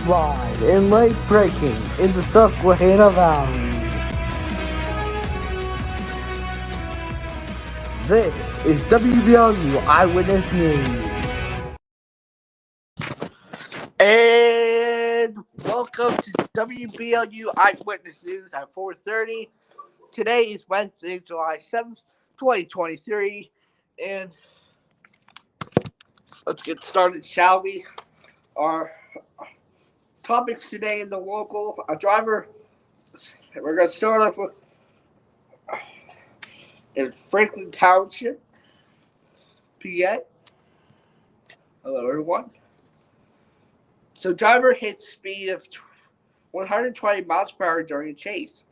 live and late breaking in the Susquehanna Valley. This is WBLU Eyewitness News. And welcome to WBLU Eyewitness News at 4:30. Today is Wednesday, July 7th, 2023. And let's get started, shall we? Our topics today in the local, a driver. We're going to start off with in Franklin Township, PA. Hello, everyone. So, driver hits speed of 120 miles per hour during a chase.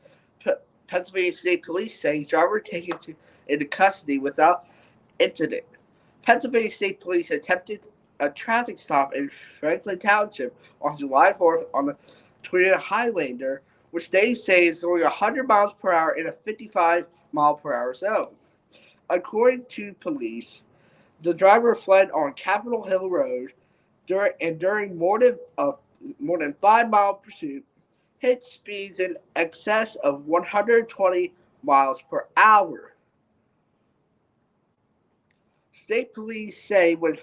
Pennsylvania State Police saying driver taken into custody without incident. Pennsylvania State Police attempted a traffic stop in Franklin Township on July 4th on the Toyota Highlander, which they say is going 100 miles per hour in a 55 mile per hour zone. According to police, the driver fled on Capitol Hill Road during more than 5 mile pursuit, hit speeds in excess of 120 miles per hour. State police say when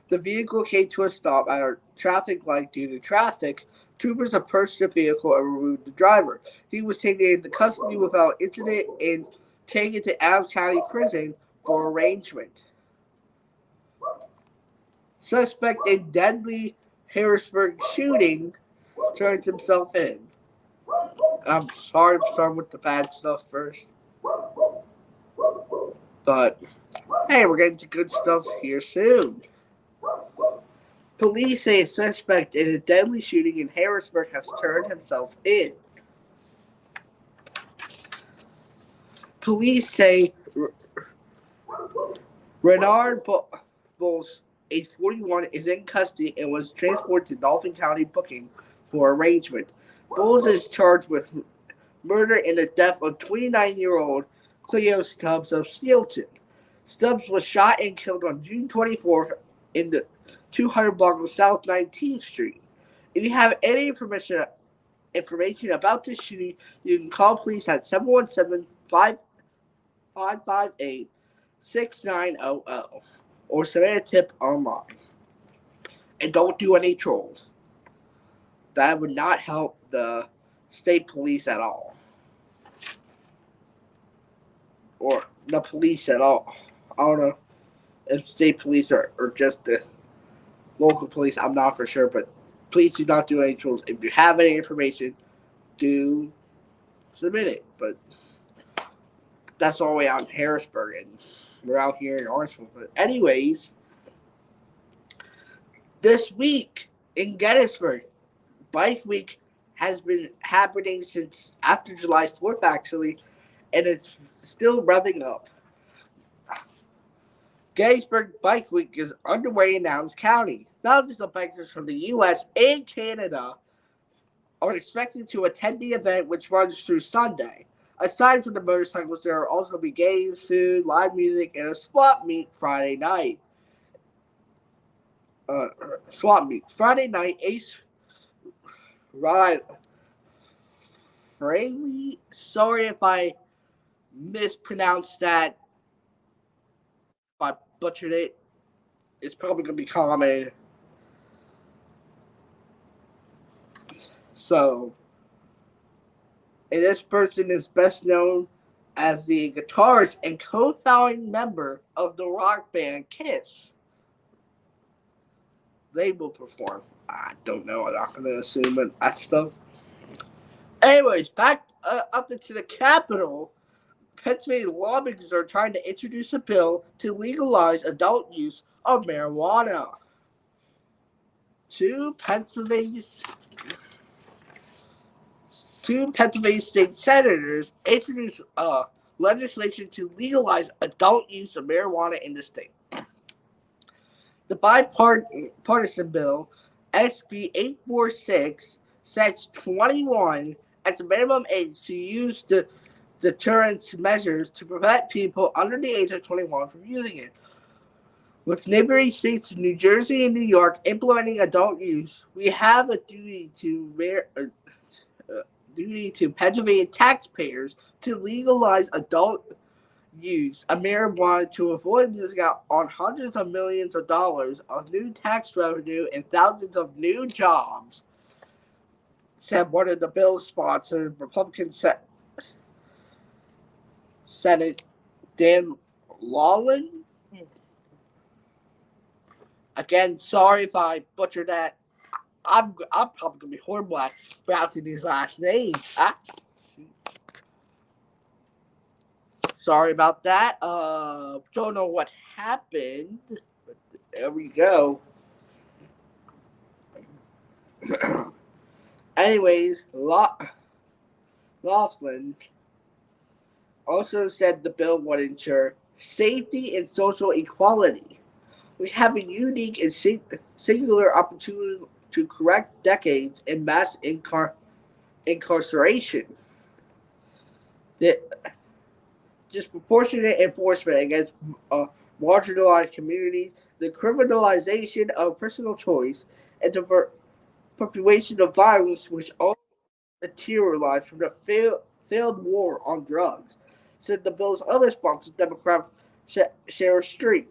the vehicle came to a stop at a traffic light due to traffic, troopers approached the vehicle and removed the driver. He was taken into custody without incident and taken to Adams County Prison for arraignment. Suspect in deadly Harrisburg shooting turns himself in. I'm sorry, I'm starting with the bad stuff first. But, hey, we're getting to good stuff here soon. Police say a suspect in a deadly shooting in Harrisburg has turned himself in. Police say Renard Bowles, age 41, is in custody and was transported to Dauphin County booking for arraignment. Bowles is charged with murder in the death of 29-year-old Cleo Stubbs of Steelton. Stubbs was shot and killed on June 24th in the 200 block of South 19th Street. If you have any information about this shooting, you can call police at 717-558-6900 or submit a tip online. And don't do any trolls. That would not help the state police at all. Or the police at all. I don't know if state police or just the local police. I'm not for sure, but please do not do any trolls. If you have any information, do submit it. But that's all the way out in Harrisburg, and we're out here in Orangeville. But anyways, this week in Gettysburg, Bike Week has been happening since after July 4th, actually, and it's still revving up. Gettysburg Bike Week is underway in Adams County. Thousands of bikers from the U.S. and Canada are expected to attend the event, which runs through Sunday. Aside from the motorcycles, there will also be games, food, live music, and a swap meet Friday night. Friday night, Ace Fraley. Sorry if I mispronounced that. If I butchered it, it's probably going to be commented. So, and this person is best known as the guitarist and co-founding member of the rock band Kiss. They will perform. I don't know. I'm not going to assume that stuff. Anyways, back up into the Capitol. Pennsylvania lawmakers are trying to introduce a bill to legalize adult use of marijuana. Two Pennsylvania state senators introduced legislation to legalize adult use of marijuana in the state. The bipartisan bill, SB 846, sets 21 as the minimum age to use the deterrence measures to prevent people under the age of 21 from using it. With neighboring states of New Jersey and New York implementing adult use, we have a duty to Pennsylvania taxpayers to legalize adult use of marijuana to avoid losing out on hundreds of millions of dollars of new tax revenue and thousands of new jobs, said one of the bill's sponsors, Republican Senate Dan Lawlin. Again, sorry if I butchered that. I'm probably gonna be horrible at pronouncing these last names. Sorry about that. Don't know what happened. But there we go. Anyways, Laughlin also said the bill would ensure safety and social equality. We have a unique and singular opportunity to correct decades in mass incarceration. The disproportionate enforcement against marginalized communities, the criminalization of personal choice, and the perpetuation of violence, which all materialized from the failed war on drugs, said the bill's other sponsor, Democrat Sarah Street.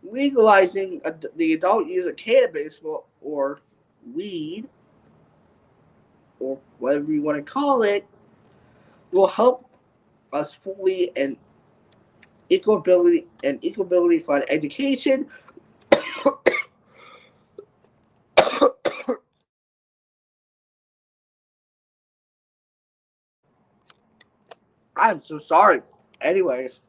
Legalizing the adult use of cannabis or weed, or whatever you want to call it, will help us fully and equability fund education. I'm so sorry. Anyways,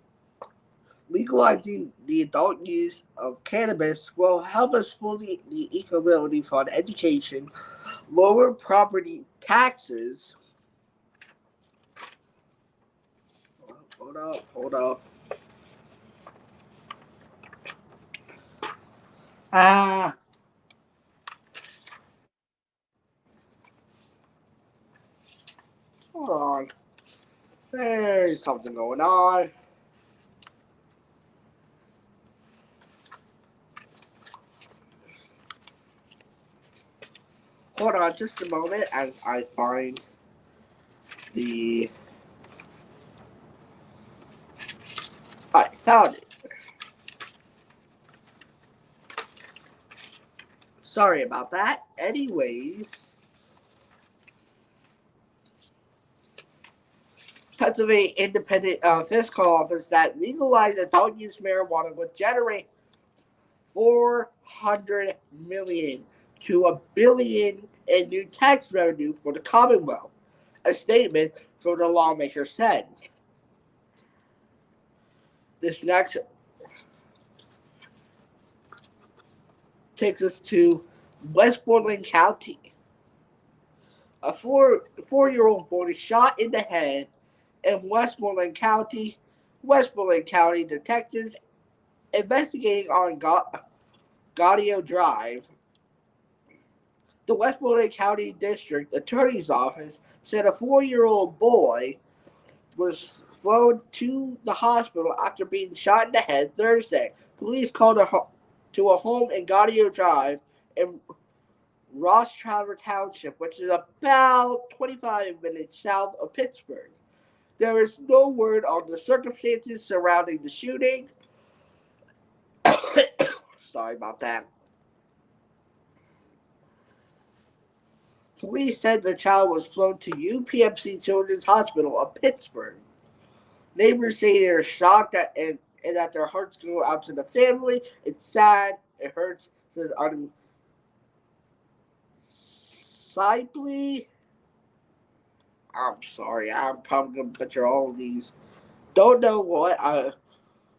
legalizing the adult use of cannabis will help us fully the equability fund education, lower property taxes. Hold up. Ah, hold on. There's something going on. Hold on just a moment as I find the. I found it. Sorry about that. Anyways, Pennsylvania Independent Fiscal Office that legalized adult use marijuana would generate 400 million to a billion in new tax revenue for the Commonwealth. A statement from the lawmaker said. This next takes us to Westmoreland County. A four-year-old boy shot in the head in Westmoreland County. Westmoreland County detectives investigating on Gaudio Drive. The Westmoreland County District Attorney's Office said a 4-year-old boy was flown to the hospital after being shot in the head Thursday. Police called to a home in Gaudio Drive in Ross Traver Township, which is about 25 minutes south of Pittsburgh. There is no word on the circumstances surrounding the shooting. Sorry about that. Police said the child was flown to UPMC Children's Hospital of Pittsburgh. Neighbors say they are shocked and that their hearts go out to the family. It's sad. It hurts. Says Sibley. I'm sorry. I'm probably going to butcher all of these. Don't know what I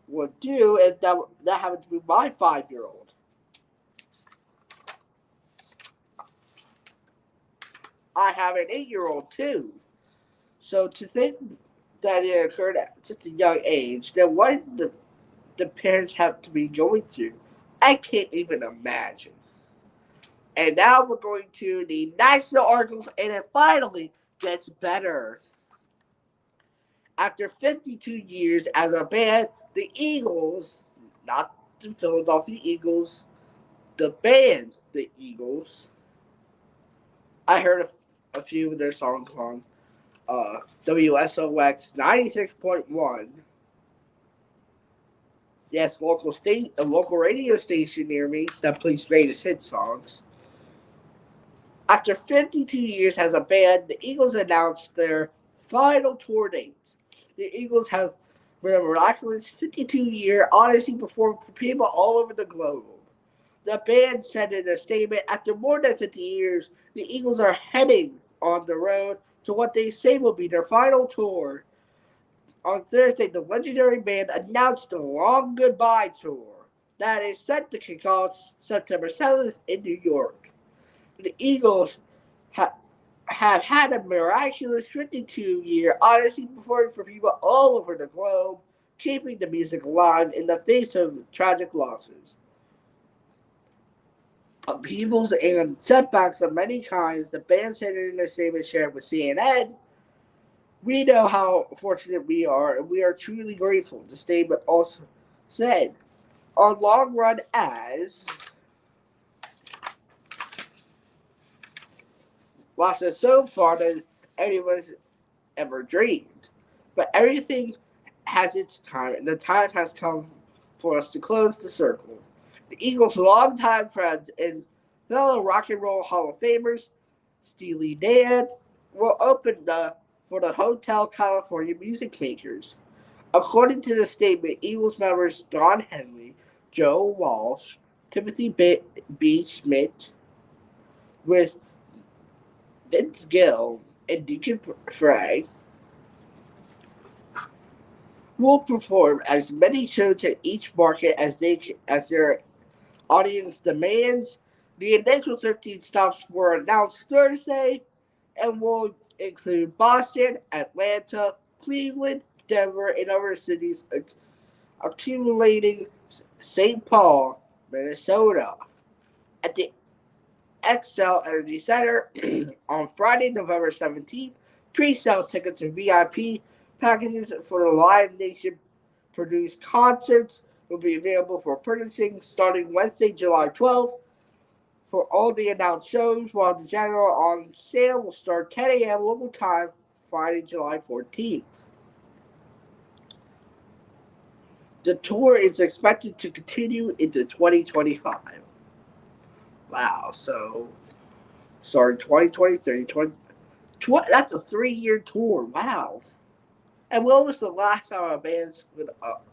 would do if that happened to be my 5-year-old. I have an 8-year-old too. So to think that it occurred at such a young age, then what did the parents have to be going through? I can't even imagine. And now we're going to the national articles, and it finally gets better. After 52 years as a band, the Eagles, not the Philadelphia Eagles, the band, the Eagles. I heard a few of their songs on WSOX 96.1. Yes, a local radio station near me that plays greatest hit songs. After 52 years as a band, the Eagles announced their final tour dates. The Eagles have been a miraculous 52-year odyssey performing for people all over the globe. The band said in a statement, after more than 50 years, the Eagles are heading on the road to what they say will be their final tour. On Thursday, the legendary band announced the Long Goodbye Tour that is set to kick off September 7th in New York. The Eagles have had a miraculous 52-year odyssey performing for people all over the globe, keeping the music alive in the face of tragic losses. Upheavals and setbacks of many kinds, the band said in a statement shared with CNN. We know how fortunate we are, and we are truly grateful. The statement also said, our long run as lasted so far than anyone's ever dreamed. But everything has its time, and the time has come for us to close the circle. The Eagles' longtime friends and fellow Rock and Roll Hall of Famers, Steely Dan, will open for the Hotel California music makers. According to the statement, Eagles members Don Henley, Joe Walsh, Timothy B. Schmidt, with Vince Gill and Deacon Frey, will perform as many shows at each market as their audience demands. The initial 13 stops were announced Thursday and will include Boston, Atlanta, Cleveland, Denver, and other cities, accumulating St. Paul, Minnesota. At the Xcel Energy Center on Friday, November 17th, pre-sale tickets and VIP packages for the Live Nation produced concerts will be available for purchasing starting Wednesday, July 12th. For all the announced shows, while the general on sale will start 10 a.m. local time, Friday, July 14th. The tour is expected to continue into 2025. Wow, so starting 2023, that's a 3-year tour. Wow. And when was the last time a band split up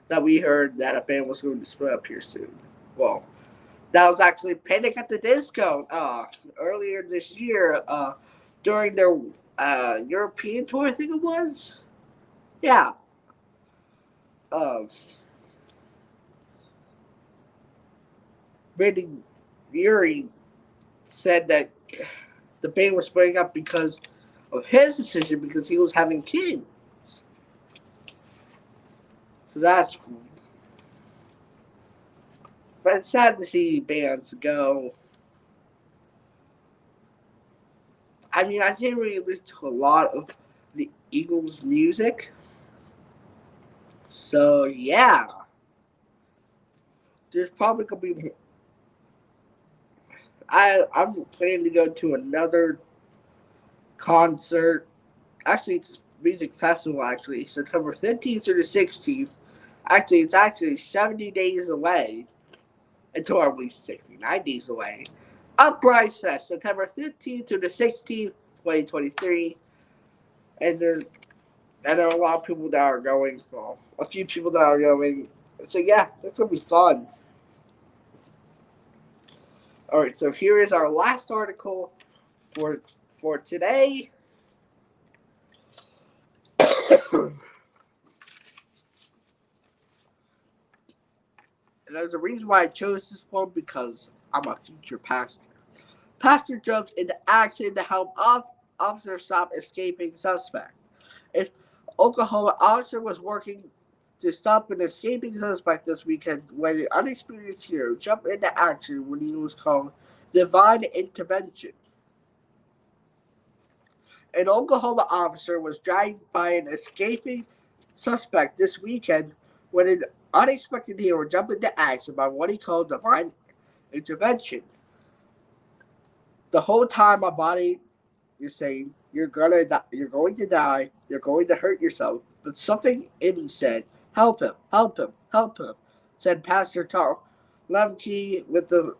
that we heard that a band was going to split up here soon? Well, that was actually Panic at the Disco earlier this year during their European tour, I think it was. Yeah. Randy Urie said that the band was splitting up because of his decision because he was having kids. So that's cool. But it's sad to see bands go. I mean, I didn't really listen to a lot of the Eagles' music. So, yeah. There's probably going to be. I'm planning to go to another concert. Actually, it's a music festival, actually. September 15th through the 16th. Actually, it's actually 70 days away. Until I believe 69 days away. Uprise Fest, September 15th to the 16th, 2023. And there are a lot of people that are going. Well, a few people that are going. So, yeah, it's going to be fun. All right, so here is our last article for today. And there's a reason why I chose this one because I'm a future pastor. Pastor jumps into action to help officers stop escaping suspect. An Oklahoma officer was working to stop an escaping suspect this weekend when an unexperienced hero jumped into action when he was called divine intervention. An Oklahoma officer was dragged by an escaping suspect this weekend when an unexpected hero jumped into action by what he called divine intervention. The whole time my body is saying, you're going to die, you're going to hurt yourself. But something in me said, help him, help him, help him, said Pastor Tom Lemke with the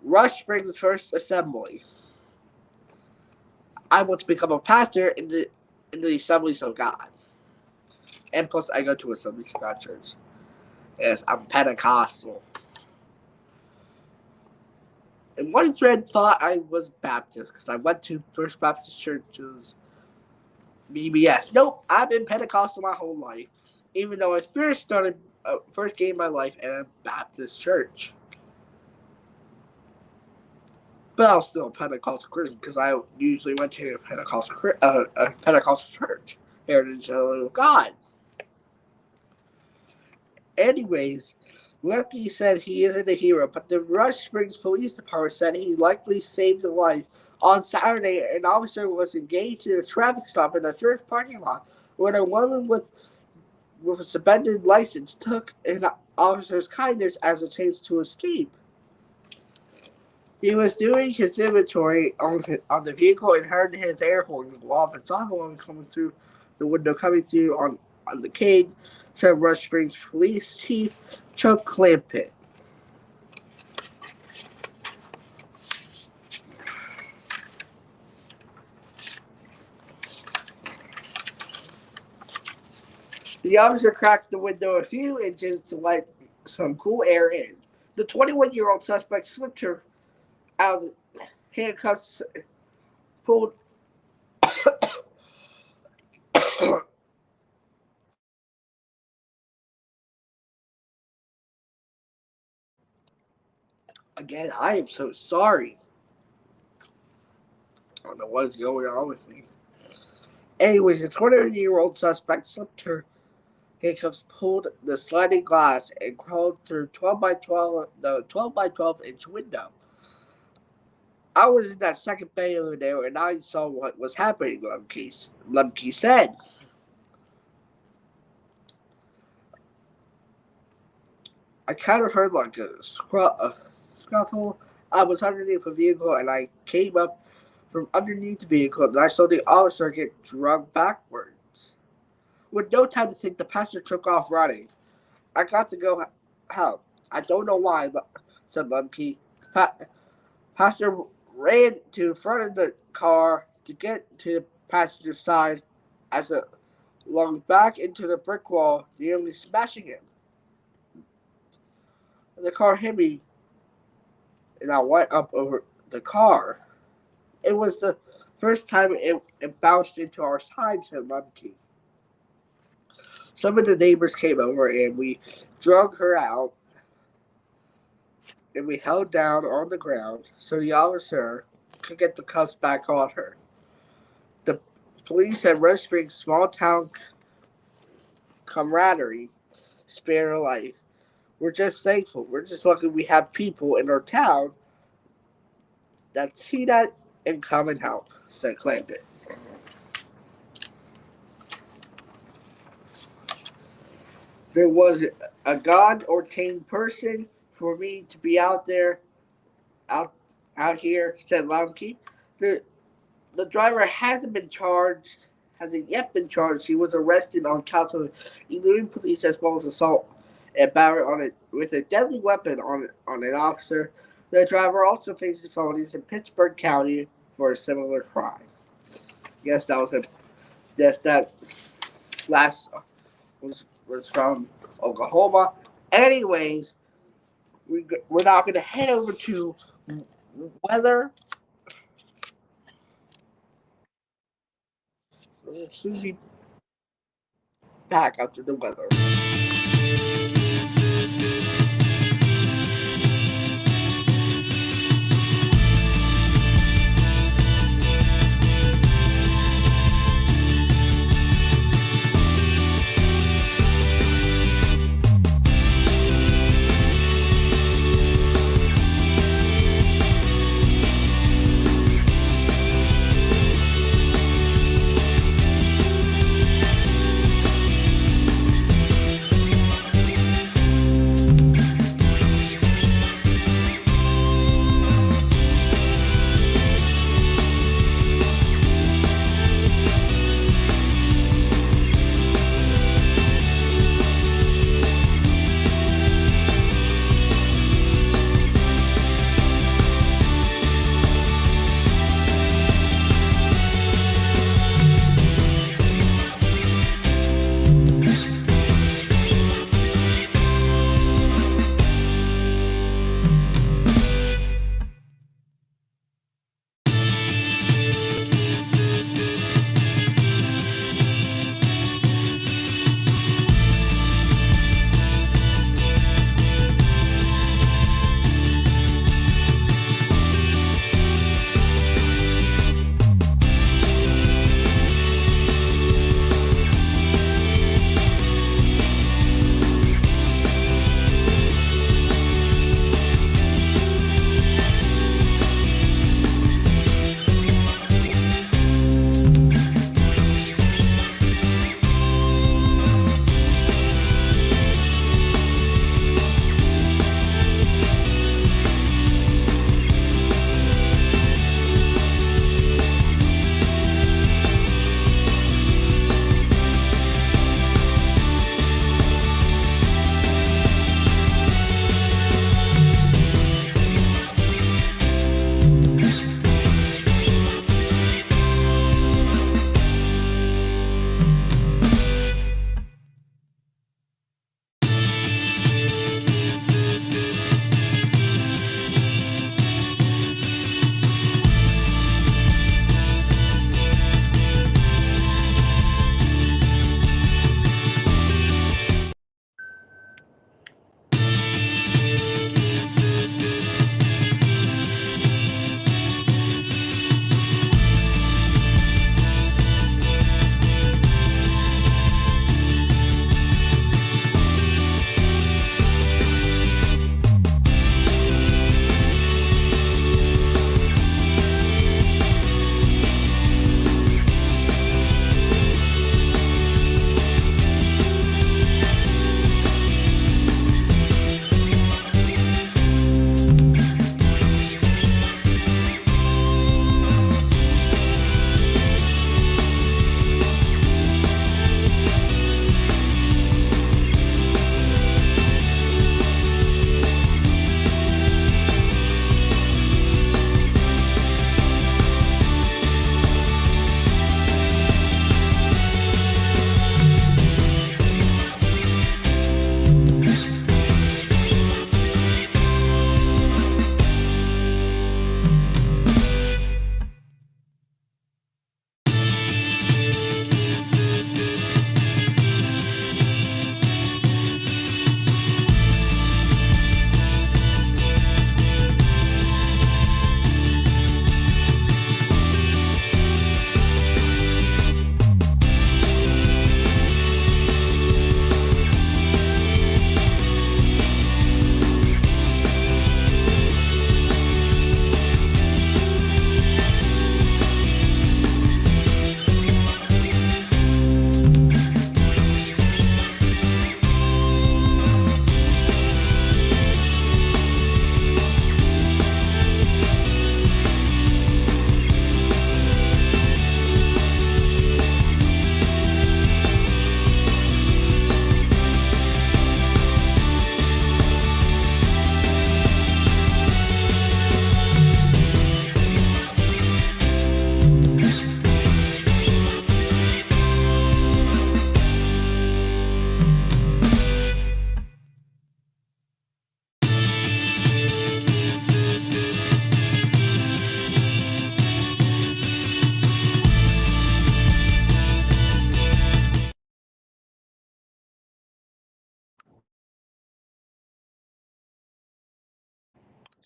Rush Springs First Assembly. I want to become a pastor in the Assemblies of God. And plus, I go to Assemblies of God church. Yes, I'm Pentecostal. And one friend thought I was Baptist because I went to First Baptist Church's BBS. Nope, I've been Pentecostal my whole life, even though I first gave my life in a Baptist church. But I was still a Pentecostal Christian because I usually went to a Pentecostal church, Heritage of God. Anyways, Lemke said he isn't a hero, but the Rush Springs Police Department said he likely saved a life. On Saturday, an officer was engaged in a traffic stop in a church parking lot when a woman with a suspended license took an officer's kindness as a chance to escape. He was doing his inventory on the vehicle and heard his air horn go off and saw the woman coming through the window, coming through on the cane, said Rush Springs Police Chief Chuck Clampett. The officer cracked the window a few inches to let some cool air in. The 21-year-old suspect slipped her out of the handcuffs, pulled again, I am so sorry. I don't know what is going on with me. Anyways, the 21-year-old suspect slipped her handcuffs, pulled the sliding glass, and crawled through the 12 by 12 inch window. I was in that second bay over there, and I saw what was happening, Lemke said. I kind of heard like a scuffle. I was underneath a vehicle, and I came up from underneath the vehicle, and I saw the officer get dragged backwards. With no time to think, the pastor took off running. I got to go help. I don't know why, said Lemke. Pastor ran to the front of the car to get to the passenger's side as it lunged back into the brick wall, nearly smashing him. The car hit me, and I went up over the car. It was the first time it bounced into our side, said Lemke. Some of the neighbors came over, and we drug her out, and we held down on the ground so the officer could get the cuffs back on her. The police at Rush Springs small town camaraderie spared her life. We're just thankful. We're just lucky we have people in our town that see that and come and help, said Clampett. There was a God-ordained person for me to be out there, out here, said Lemke. The driver hasn't yet been charged. He was arrested on counts of eluding police as well as assault and battery with a deadly weapon on an officer. The driver also faces felonies in Pittsburgh County for a similar crime. Yes, that was him. Yes, that last was from Oklahoma. Anyways, we're now going to head over to weather. Susie back after the weather.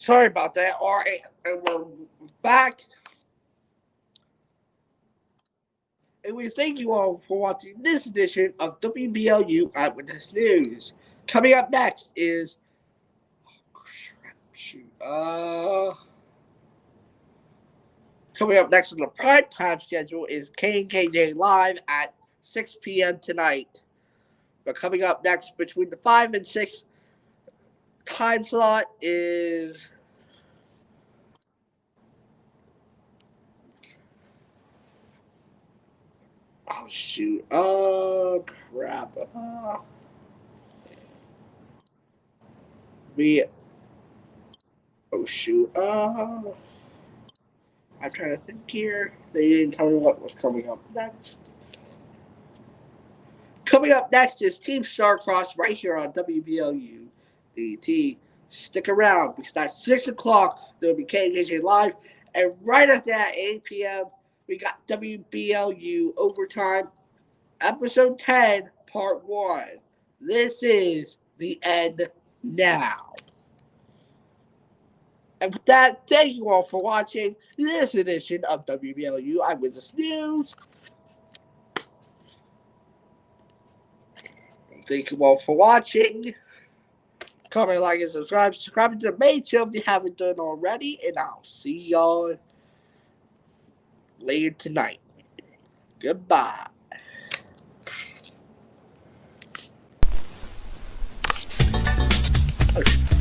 Sorry about that. All right, and we're back. And we thank you all for watching this edition of WBLU Eyewitness News. Coming up next is coming up next on the prime time schedule is KKJ Live at 6 p.m. tonight. But coming up next between the 5 and 6 time slot is oh shoot. Oh crap. Oh shoot. I'm trying to think here. They didn't tell me what was coming up next. Coming up next is Team Starcross right here on WBLU DT. Stick around because at 6 o'clock there will be KKJ Live. And right at that 8 p.m., we got WBLU Overtime, Episode 10, Part 1. This is the end now. And with that, thank you all for watching this edition of WBLU Eyewitness News. Thank you all for watching. Comment, like, and subscribe. Subscribe to the main channel if you haven't done already. And I'll see y'all later tonight. Goodbye. Okay.